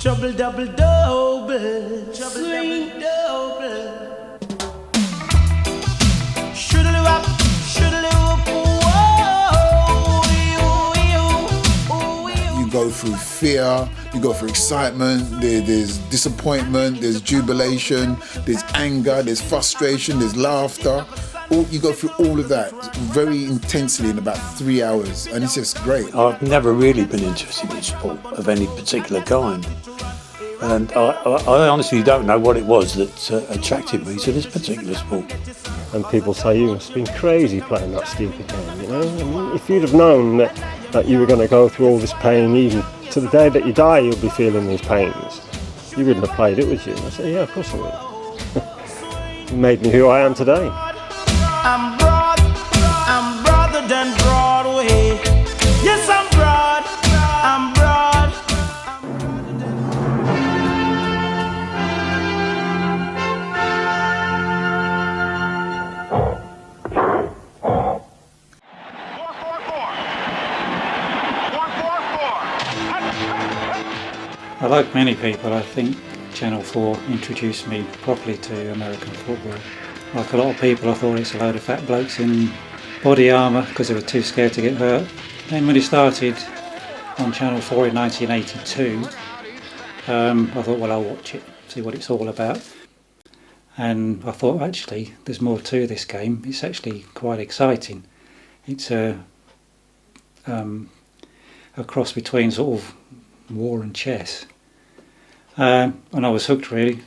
Trouble double double, sweet double. Shoodle up, you go through fear, you go through excitement, there's disappointment, there's jubilation, there's anger, there's frustration, there's laughter. You go through all of that very intensely in about 3 hours, and it's just great. I've never really been interested in sport of any particular kind, and I honestly don't know what it was that attracted me to this particular sport. And people say, you must have been crazy playing that stupid game, you know? I mean, if you'd have known that you were going to go through all this pain, even to the day that you die you'll be feeling these pains, you wouldn't have played it, would you? And I said, yeah, of course I would. It made me who I am today. I'm broader than Broadway. Yes, I'm broad. Like many people, I think Channel 4 introduced me properly to American football. Like a lot of people, I thought it's a load of fat blokes in body armour because they were too scared to get hurt. Then when it started on Channel 4 in 1982, I thought, well, I'll watch it, see what it's all about. And I thought, actually, there's more to this game. It's actually quite exciting. It's a cross between sort of war and chess. And I was hooked, really.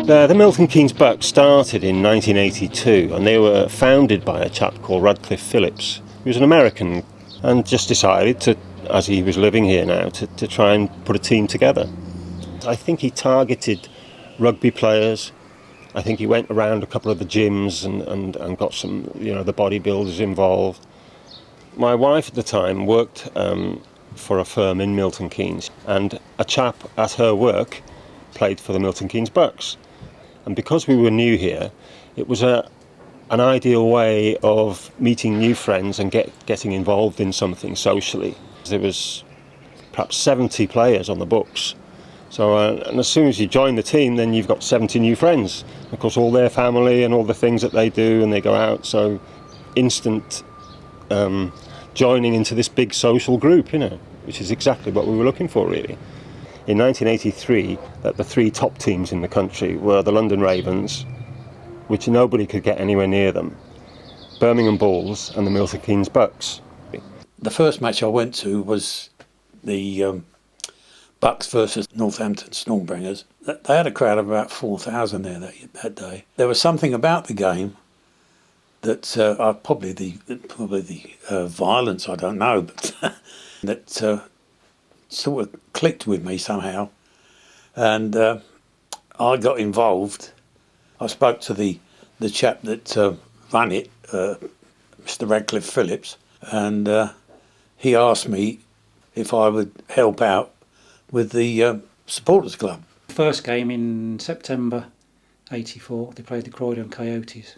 The Milton Keynes Bucks started in 1982, and they were founded by a chap called Radcliffe Phillips, who was an American, and just decided to, as he was living here now, to try and put a team together. I think he targeted rugby players. I think he went around a couple of the gyms and got some, the bodybuilders involved. My wife at the time worked for a firm in Milton Keynes, and a chap at her work played for the Milton Keynes Bucks. And because we were new here, it was an ideal way of meeting new friends and getting involved in something socially. There was perhaps 70 players on the books. So, and as soon as you join the team, then you've got 70 new friends. Of course, all their family and all the things that they do, and they go out. So, instant joining into this big social group, which is exactly what we were looking for, really. In 1983, the three top teams in the country were the London Ravens, which nobody could get anywhere near them, Birmingham Bulls, and the Milton Keynes Bucks. The first match I went to was the Bucks versus Northampton Stormbringers. They had a crowd of about 4,000 there that day. There was something about the game that probably the violence, I don't know, but that sort of clicked with me somehow, and I got involved. I spoke to the chap that ran it, Mr. Radcliffe Phillips, and he asked me if I would help out with the supporters club. First game in September '84, they played the Croydon Coyotes,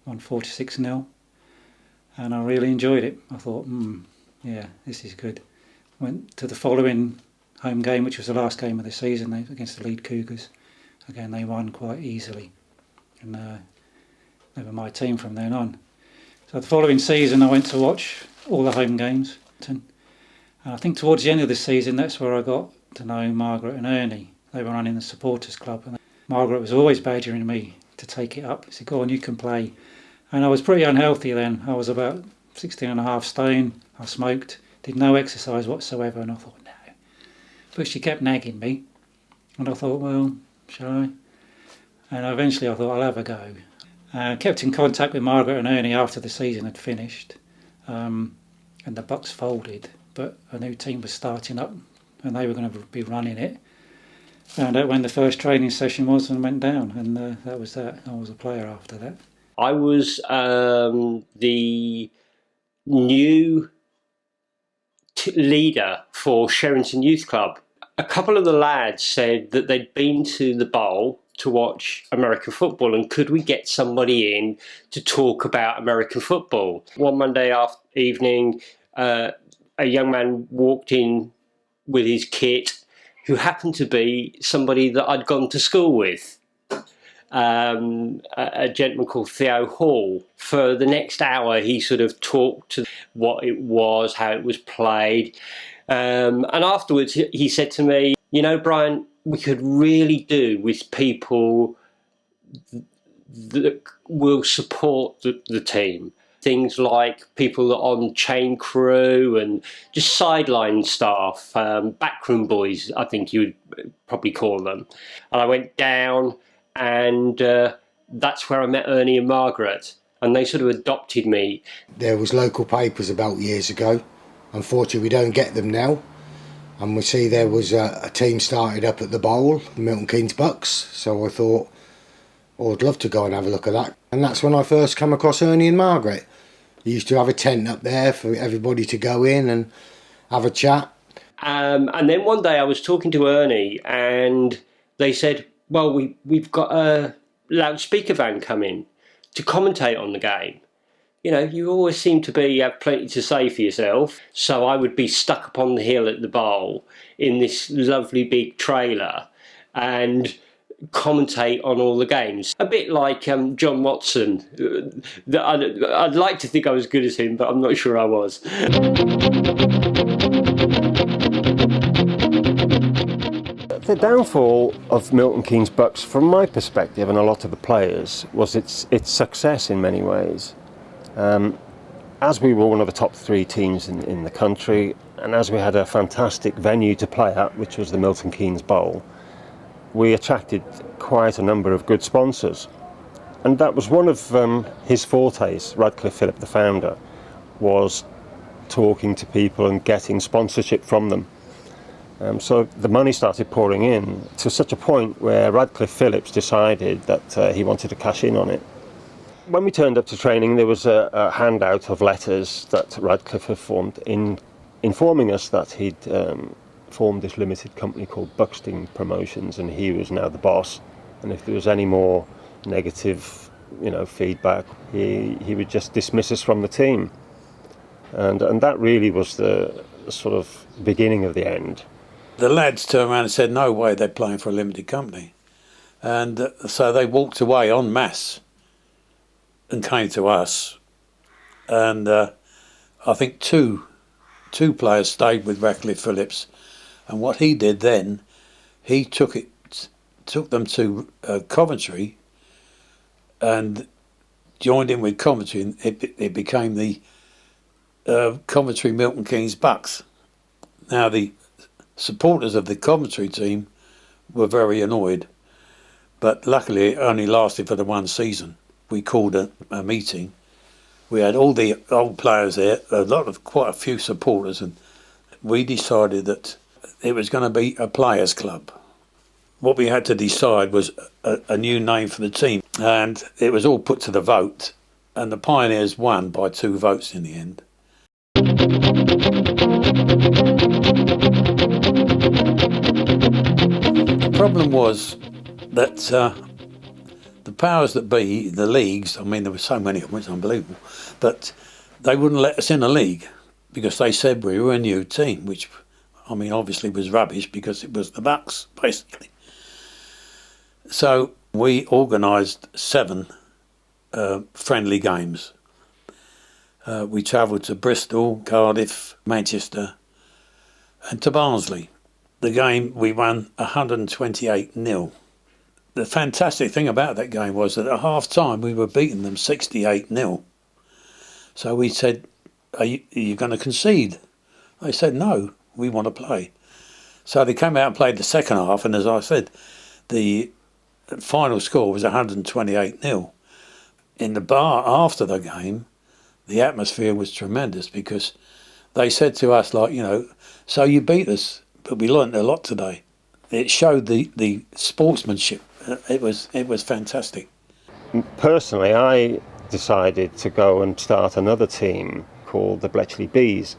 won 46-0, and I really enjoyed it. I thought, yeah, this is good. Went to the following home game, which was the last game of the season, against the Leeds Cougars. Again, they won quite easily, and they were my team from then on. So the following season, I went to watch all the home games. And I think towards the end of the season, that's where I got to know Margaret and Ernie. They were running the supporters club, and Margaret was always badgering me to take it up. She said, go on, you can play. And I was pretty unhealthy then. I was about 16.5 stone. I smoked, did no exercise whatsoever, and I thought, no. But she kept nagging me, and I thought, well, shall I? And eventually I thought, I'll have a go. Kept in contact with Margaret and Ernie after the season had finished, and the Bucks folded, but a new team was starting up, and they were going to be running it. Found out when the first training session was and went down, and that was that. I was a player after that. I was the new leader for Sherrington Youth Club. A couple of the lads said that they'd been to the bowl to watch American football, and could we get somebody in to talk about American football? One Monday evening, a young man walked in with his kit who happened to be somebody that I'd gone to school with, a gentleman called Theo Hall. For the next hour, he sort of talked to what it was, how it was played. And afterwards, he said to me, you know, Brian, we could really do with people that will support the team. Things like people on chain crew and just sideline staff, backroom boys, I think you would probably call them. And I went down, and that's where I met Ernie and Margaret, and they sort of adopted me. There was local papers about years ago. Unfortunately, we don't get them now. And we see there was a team started up at the Bowl, the Milton Keynes Bucks. So I thought, oh, I'd love to go and have a look at that. And that's when I first came across Ernie and Margaret. They used to have a tent up there for everybody to go in and have a chat. And then one day I was talking to Ernie, and they said, well, we've got a loudspeaker van coming to commentate on the game. You know, you always seem to have plenty to say for yourself. So I would be stuck upon the hill at the Bowl in this lovely big trailer and commentate on all the games. A bit like John Watson. I'd like to think I was as good as him, but I'm not sure I was. The downfall of Milton Keynes Bucks, from my perspective and a lot of the players, was its success in many ways. As we were one of the top 3 teams in the country, and as we had a fantastic venue to play at, which was the Milton Keynes Bowl, we attracted quite a number of good sponsors. And that was one of his fortes. Radcliffe Phillip, the founder, was talking to people and getting sponsorship from them. So the money started pouring in to such a point where Radcliffe Phillips decided that he wanted to cash in on it. When we turned up to training, there was a handout of letters that Radcliffe had formed informing us that he'd formed this limited company called Buxton Promotions, and he was now the boss. And if there was any more negative, feedback, he would just dismiss us from the team. And that really was the sort of beginning of the end. The lads turned around and said, no way, they're playing for a limited company. And so they walked away en masse and came to us. And I think two players stayed with Radcliffe Phillips. And what he did then, he took them to Coventry and joined in with Coventry, and it became the Coventry Milton Keynes Bucks. Now the supporters of the Coventry team were very annoyed, but luckily it only lasted for the one season. We called a meeting. We had all the old players there, quite a few supporters, and we decided that it was going to be a players' club. What we had to decide was a new name for the team, and it was all put to the vote, and the Pioneers won by 2 votes in the end. The problem was that the powers that be, the leagues, I mean there were so many of them, it's unbelievable, but they wouldn't let us in a league because they said we were a new team, which obviously was rubbish because it was the Bucks, basically. So we organised 7 friendly games. We travelled to Bristol, Cardiff, Manchester and to Barnsley. The game we won 128-0. The fantastic thing about that game was that at half time we were beating them 68-0. So we said, are you going to concede? They said, no, we want to play. So they came out and played the second half, and as I said, the final score was 128-0. In the bar after the game, the atmosphere was tremendous because they said to us, so you beat us, but we learnt a lot today. It showed the sportsmanship. It was fantastic. Personally, I decided to go and start another team called the Bletchley Bees.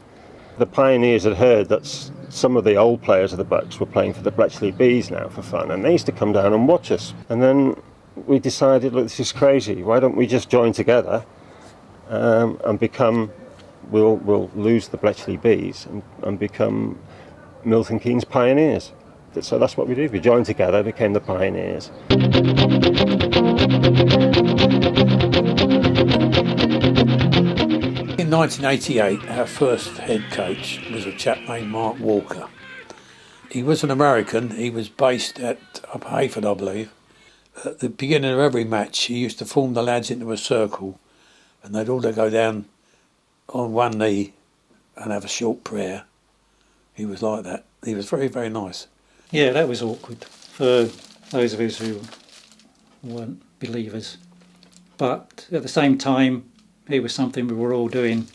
The Pioneers had heard that some of the old players of the Bucks were playing for the Bletchley Bees now for fun, and they used to come down and watch us. And then we decided, look, this is crazy. Why don't we just join together and become? We'll lose the Bletchley Bees and become Milton Keynes Pioneers. So that's what we did. We joined together, became the Pioneers. In 1988, our first head coach was a chap named Mark Walker. He was an American. He was based at Upper Hayford, I believe. At the beginning of every match, he used to form the lads into a circle, and they'd all go down on one knee and have a short prayer. He was like that. He was very, very nice. Yeah, that was awkward for those of us who weren't believers. But at the same time, it was something we were all doing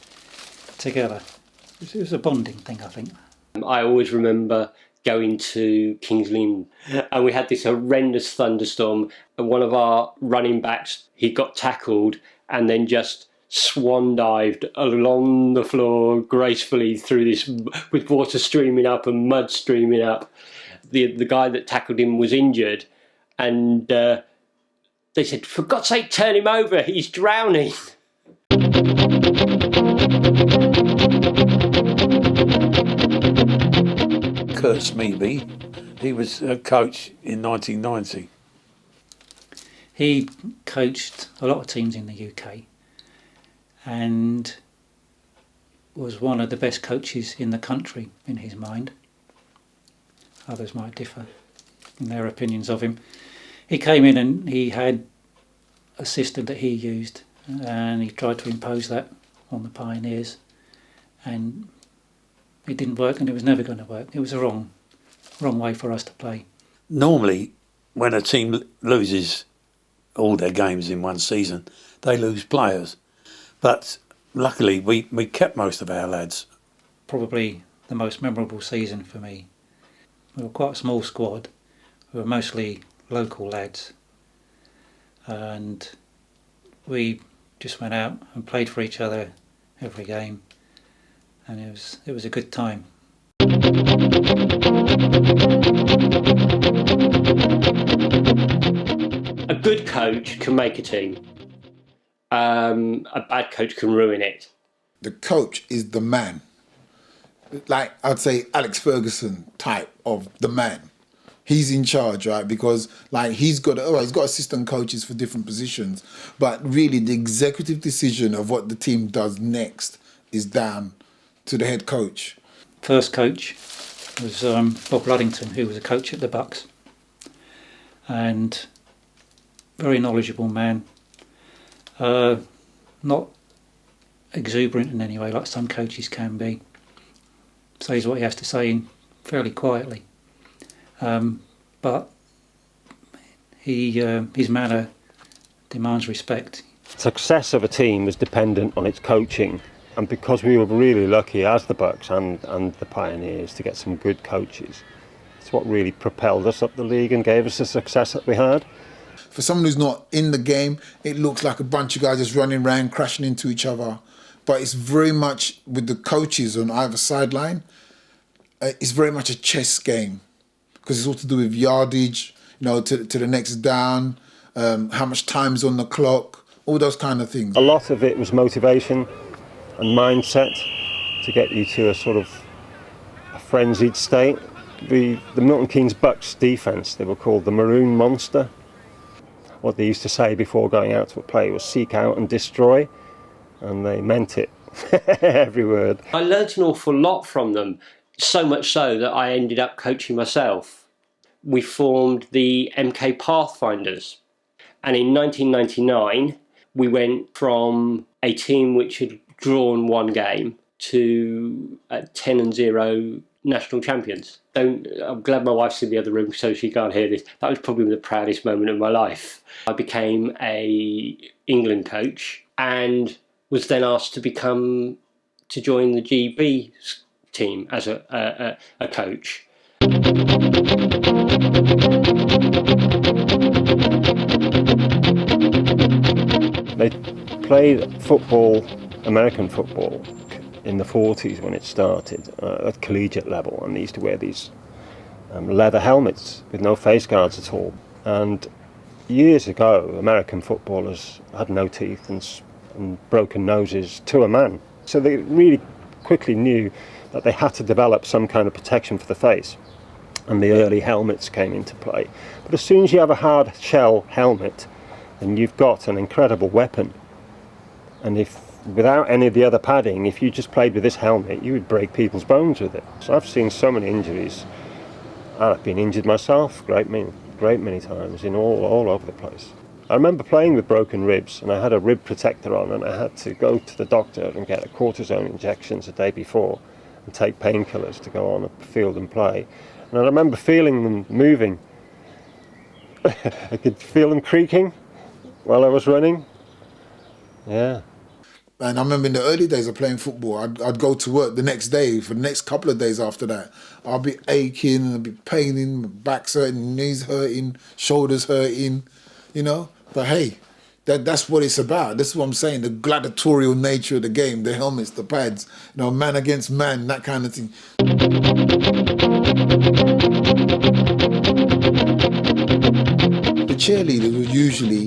together. It was a bonding thing, I think. I always remember going to King's Lynn, and we had this horrendous thunderstorm, and one of our running backs, he got tackled and then just swan dived along the floor gracefully through this, with water streaming up and mud streaming up. The guy that tackled him was injured, and they said, "For God's sake, turn him over, he's drowning." Kurt Smeeby, he was a coach in 1990. He coached a lot of teams in the UK and was one of the best coaches in the country in his mind. Others might differ in their opinions of him. He came in and he had a system that he used, and he tried to impose that on the Pioneers, and it didn't work, and it was never going to work. It was a wrong way for us to play. Normally, when a team loses all their games in one season, they lose players. But luckily, we kept most of our lads. Probably the most memorable season for me. We were quite a small squad. We were mostly local lads, and we just went out and played for each other every game, and it was a good time. A good coach can make a team. A bad coach can ruin it. The coach is the man. Like, I'd say Alex Ferguson type of the man. He's in charge, right? Because like he's got assistant coaches for different positions, but really the executive decision of what the team does next is down to the head coach. First coach was Bob Luddington, who was a coach at the Bucks, and very knowledgeable man. Not exuberant in any way like some coaches can be. Says what he has to say fairly quietly. But his manner demands respect. Success of a team was dependent on its coaching, and because we were really lucky as the Bucks and the Pioneers to get some good coaches, it's what really propelled us up the league and gave us the success that we had. For someone who's not in the game, it looks like a bunch of guys just running around, crashing into each other. But it's very much, with the coaches on either sideline, it's very much a chess game. Because it's all to do with yardage, to the next down, how much time's on the clock, all those kind of things. A lot of it was motivation and mindset to get you to a sort of a frenzied state. The Milton Keynes Bucks defence, they were called the Maroon Monster. What they used to say before going out to a play was seek out and destroy, and they meant it, every word. I learnt an awful lot from them, so much so that I ended up coaching myself. We formed the MK Pathfinders, and in 1999 we went from a team which had drawn one game to 10-0 national champions. I'm glad my wife's in the other room so she can't hear this. That was probably the proudest moment of my life. I became a England coach and was then asked to join the GB team as a coach. They played football, American football, in the 40s when it started at collegiate level, and they used to wear these leather helmets with no face guards at all. And years ago, American footballers had no teeth and broken noses to a man. So they really quickly knew that they had to develop some kind of protection for the face, and the early helmets came into play. But as soon as you have a hard shell helmet, then you've got an incredible weapon. And if without any of the other padding, if you just played with this helmet, you would break people's bones with it. So I've seen so many injuries. I've been injured myself great many times in all over the place. I remember playing with broken ribs, and I had a rib protector on, and I had to go to the doctor and get a cortisone injections the day before and take painkillers to go on the field and play. And I remember feeling them moving. I could feel them creaking while I was running. Yeah. And I remember in the early days of playing football, I'd go to work the next day. For the next couple of days after that, I'd be aching, I'd be paining, my back's hurting, knees hurting, shoulders hurting, you know. But hey, that's what it's about. This is what I'm saying, the gladiatorial nature of the game, the helmets, the pads, you know, man against man, that kind of thing. The cheerleaders were usually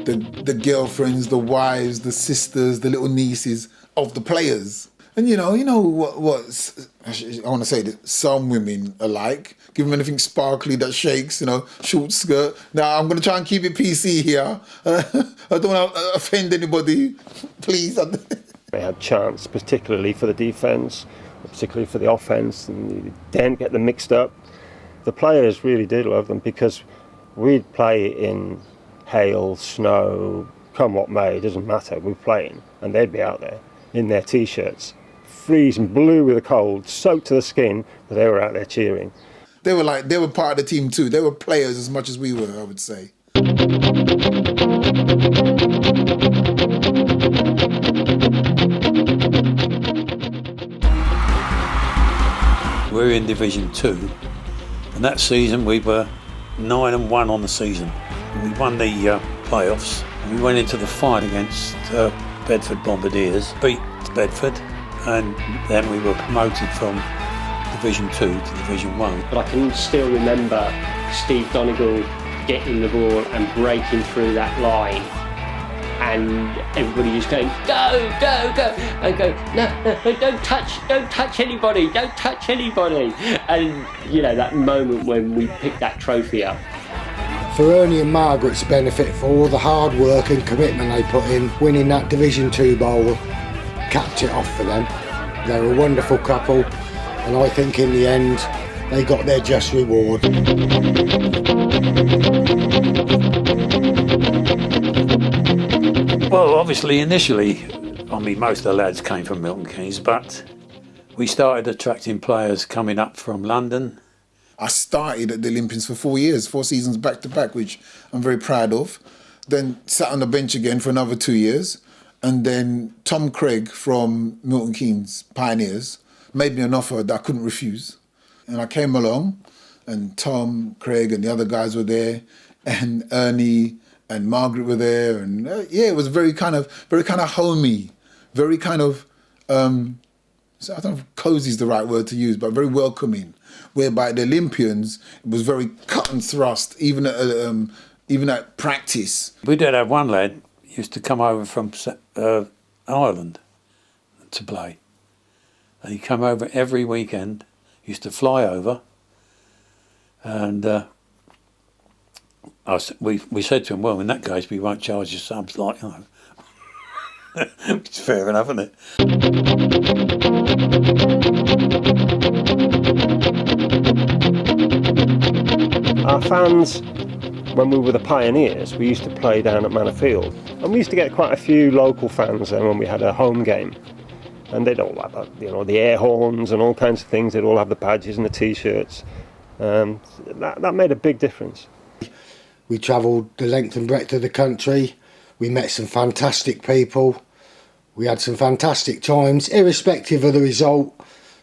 the girlfriends, the wives, the sisters, the little nieces of the players. And you know what I want to say that some women are like. Give them anything sparkly that shakes, you know, short skirt. Now, I'm going to try and keep it PC here. I don't want to offend anybody, please. They had chance, particularly for the defence, particularly for the offence, and you didn't get them mixed up. The players really did love them because we'd play in hail, snow, come what may, it doesn't matter, we're playing. And they'd be out there in their T-shirts, freezing blue with the cold, soaked to the skin, but they were out there cheering. They were part of the team too. They were players as much as we were, I would say. We're in Division 2, and that season we were 9-1 on the season. We won the playoffs, and we went into the fight against Bedford Bombardiers, beat Bedford, and then we were promoted from Division 2 to Division 1. But I can still remember Steve Donegal getting the ball and breaking through that line, and everybody just going, go, go, go, and go, no, don't touch anybody, don't touch anybody. And, you know, that moment when we picked that trophy up. For Ernie and Margaret's benefit, for all the hard work and commitment they put in, winning that Division 2 bowl capped it off for them. They're a wonderful couple, and I think in the end they got their just reward. Well, obviously, initially, I mean, most of the lads came from Milton Keynes, but we started attracting players coming up from London. I started at the Olympians for 4 years, 4 seasons back to back, which I'm very proud of. Then sat on the bench again for another 2 years. And then Tom Craig from Milton Keynes Pioneers made me an offer that I couldn't refuse. And I came along, and Tom, Craig and the other guys were there, and Ernie and Margaret were there. And yeah, it was very kind of homey, very kind of, I don't know if cozy is the right word to use, but very welcoming. Whereby the Olympians, it was very cut and thrust, even at practice. We did have one lad used to come over from Ireland to play. And he'd come over every weekend, used to fly over, and we said to him, well, in that case, we won't charge you subs, like, you know. It's fair enough, isn't it? Our fans, when we were the Pioneers, we used to play down at Manor Field, and we used to get quite a few local fans then when we had a home game, and they'd all have, you know, the air horns and all kinds of things. They'd all have the badges and the T-shirts. That made a big difference. We travelled the length and breadth of the country. We met some fantastic people. We had some fantastic times, irrespective of the result.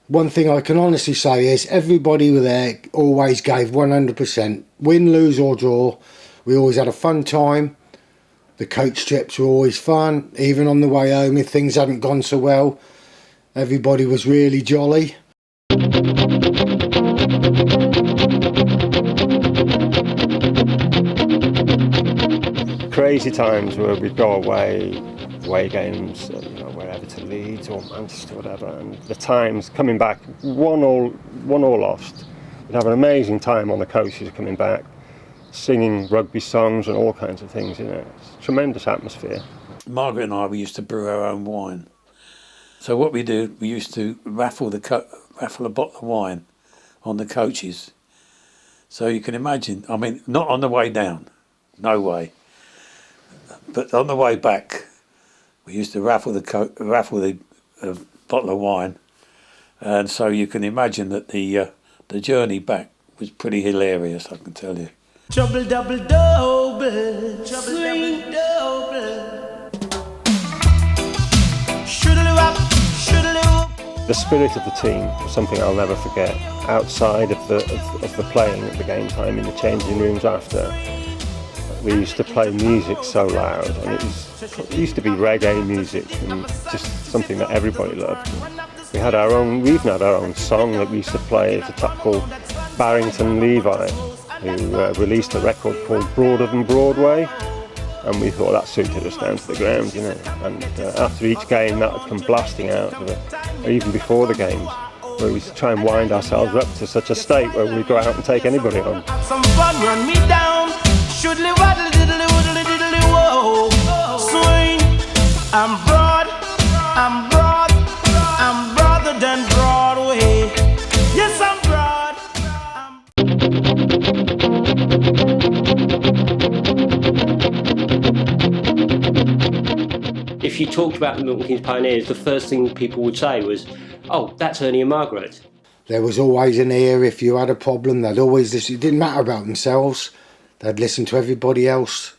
One thing I can honestly say is everybody were there, always gave 100%. Win, lose or draw, we always had a fun time. The coach trips were always fun, even on the way home if things hadn't gone so well. Everybody was really jolly. Crazy times where we'd go away games, wherever, to Leeds or Manchester, whatever, and the times coming back, one all lost. We'd have an amazing time on the coaches coming back, singing rugby songs and all kinds of things. It's a tremendous atmosphere. Margaret and I, we used to brew our own wine. So what we do, we used to raffle a bottle of wine on the coaches. So you can imagine, I mean, not on the way down, no way. But on the way back, we used to raffle the bottle of wine, and so you can imagine that the journey back was pretty hilarious, I can tell you. Trouble double double, swing double. Shoodle-wop, shoodle-wop. The spirit of the team was something I'll never forget. Outside of the playing at the game time, in the changing rooms after, we used to play music so loud, and it used to be reggae music, and just something that everybody loved. We've had our own song that we used to play. It's a chap called Barrington Levi, who released a record called Broader Than Broadway, and we thought that suited us down to the ground, And after each game, that would come blasting out, or even before the games, where we used to try and wind ourselves up to such a state where we'd go out and take anybody on. Some fun run me down. Shoodly waddly diddly woodly diddly whoa. Swing. I'm broader than Broadway. Yes, I'm broad. If you talked about the Milton Keynes Pioneers, the first thing people would say was, "Oh, that's Ernie and Margaret." There was always an ear if you had a problem. They'd always listen. It didn't matter about themselves. They'd listen to everybody else.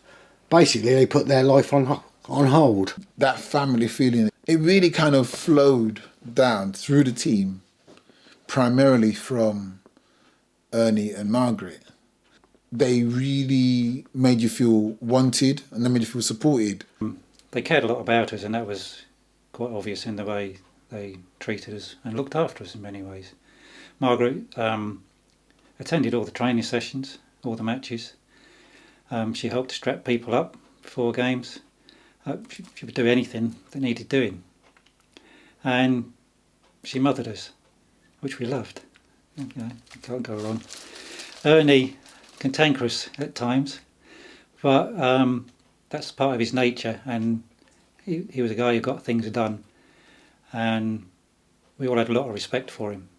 Basically, they put their life on hold. That family feeling, it really kind of flowed down through the team, primarily from Ernie and Margaret. They really made you feel wanted, and they made you feel supported. They cared a lot about us, and that was quite obvious in the way they treated us and looked after us in many ways. Margaret attended all the training sessions, all the matches. She helped to strap people up before games. She would do anything that needed doing. And she mothered us, which we loved. You can't go wrong. Ernie, cantankerous at times, but that's part of his nature, and he was a guy who got things done, and we all had a lot of respect for him.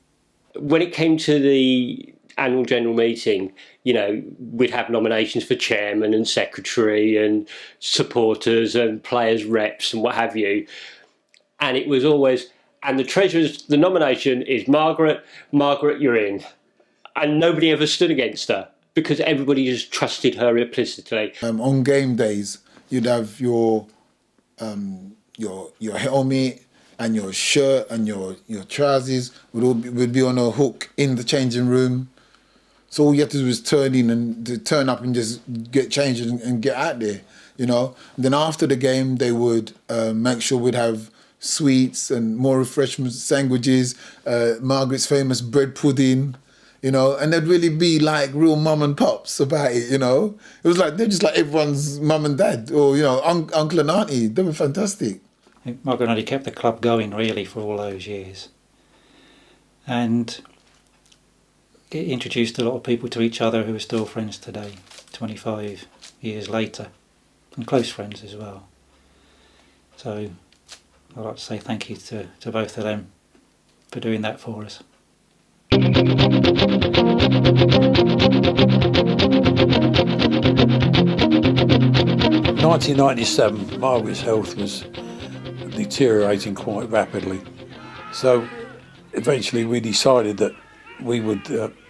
When it came to the annual general meeting, we'd have nominations for chairman and secretary and supporters and players reps and what have you, and it was always, and the nomination is Margaret, you're in, and nobody ever stood against her because everybody just trusted her implicitly. On game days, you'd have your helmet and your shirt and your trousers would be on a hook in the changing room. So all you had to do was turn up and just get changed and get out there, And then after the game, they would make sure we'd have sweets and more refreshments, sandwiches, Margaret's famous bread pudding, and they'd really be like real mum and pops about it, It was like, they're just like everyone's mum and dad or, uncle and auntie. They were fantastic. Margaret only kept the club going really for all those years. And it introduced a lot of people to each other who are still friends today, 25 years later, and close friends as well. So I'd like to say thank you to both of them for doing that for us. 1997, Margaret's health was deteriorating quite rapidly. So eventually we decided that we would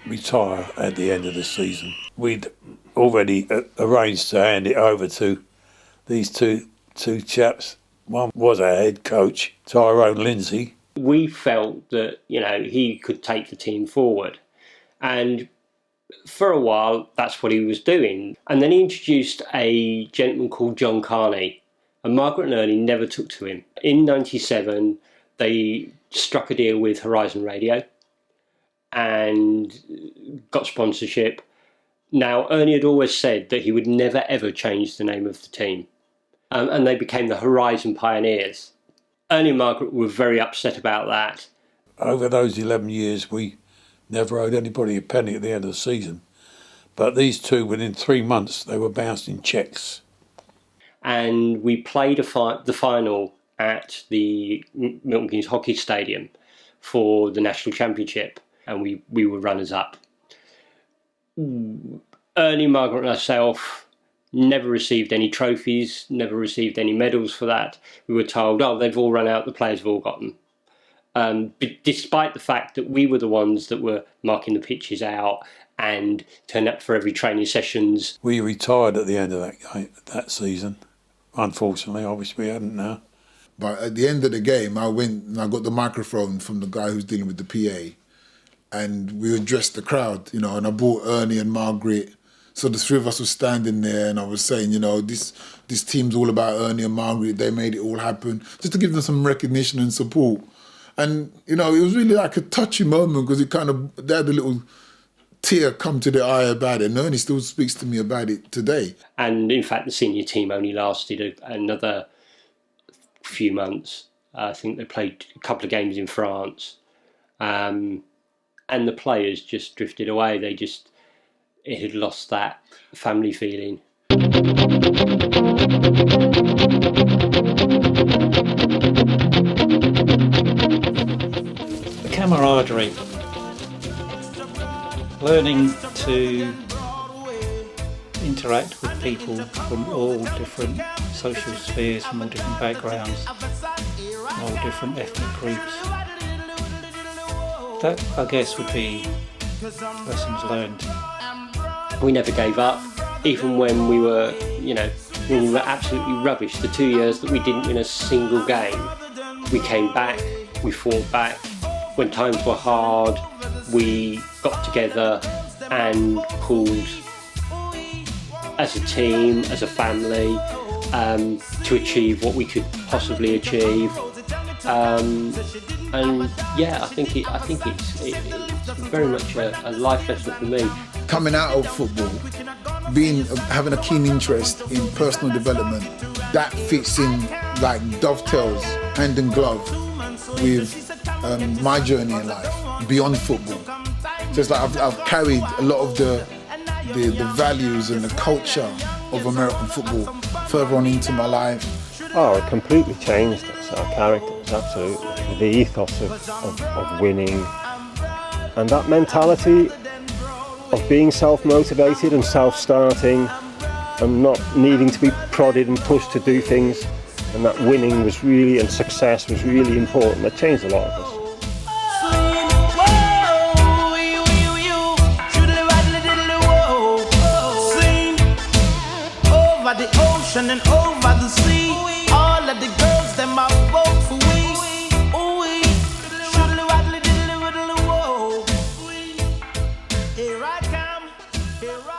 retire at the end of the season. We'd already arranged to hand it over to these two chaps. One was our head coach, Tyrone Lindsay. We felt that, he could take the team forward. And for a while, that's what he was doing. And then he introduced a gentleman called John Carney. And Margaret and Ernie never took to him. In '97, they struck a deal with Horizon Radio and got sponsorship. Now, Ernie had always said that he would never ever change the name of the team, and they became the Horizon Pioneers. Ernie and Margaret were very upset about that. Over those 11 years, we never owed anybody a penny at the end of the season. But these two, within 3 months, they were bouncing cheques. And we played the final at the Milton Keynes Hockey Stadium for the National Championship, and we were runners-up. Ernie, Margaret and myself never received any trophies, never received any medals for that. We were told, oh, they've all run out, the players have all got them. But despite the fact that we were the ones that were marking the pitches out and turned up for every training sessions. We retired at the end of that season. Unfortunately, obviously we hadn't now. But at the end of the game, I went and I got the microphone from the guy who's dealing with the PA, and we addressed the crowd, you know, and I brought Ernie and Margaret. So the three of us were standing there, and I was saying, you know, this team's all about Ernie and Margaret. They made it all happen, just to give them some recognition and support. And, you know, it was really like a touchy moment, because they had a little tear come to the eye about it, and Ernie still speaks to me about it today. And in fact, the senior team only lasted another few months. I think they played a couple of games in France, and the players just drifted away. It had lost that family feeling. The camaraderie. Learning to interact with people from all different social spheres, from all different backgrounds, all different ethnic groups. That, I guess, would be lessons learned. We never gave up, even when we were, when we were absolutely rubbish. The 2 years that we didn't win a single game, we came back, we fought back. When times were hard, we got together and pulled as a team, as a family, to achieve what we could possibly achieve. And yeah, I think it's very much a life lesson for me. Coming out of football, having a keen interest in personal development, that fits in like dovetails, hand in glove, with my journey in life beyond football. So it's like I've carried a lot of the values and the culture of American football further on into my life. Oh, it completely changed us, our characters, absolutely. The ethos of winning, and that mentality of being self-motivated and self-starting and not needing to be prodded and pushed to do things, and that winning was really, and success was really important. That changed a lot of us. Over the ocean and over the sea, all of the girls them are vote for we. Here I come, here I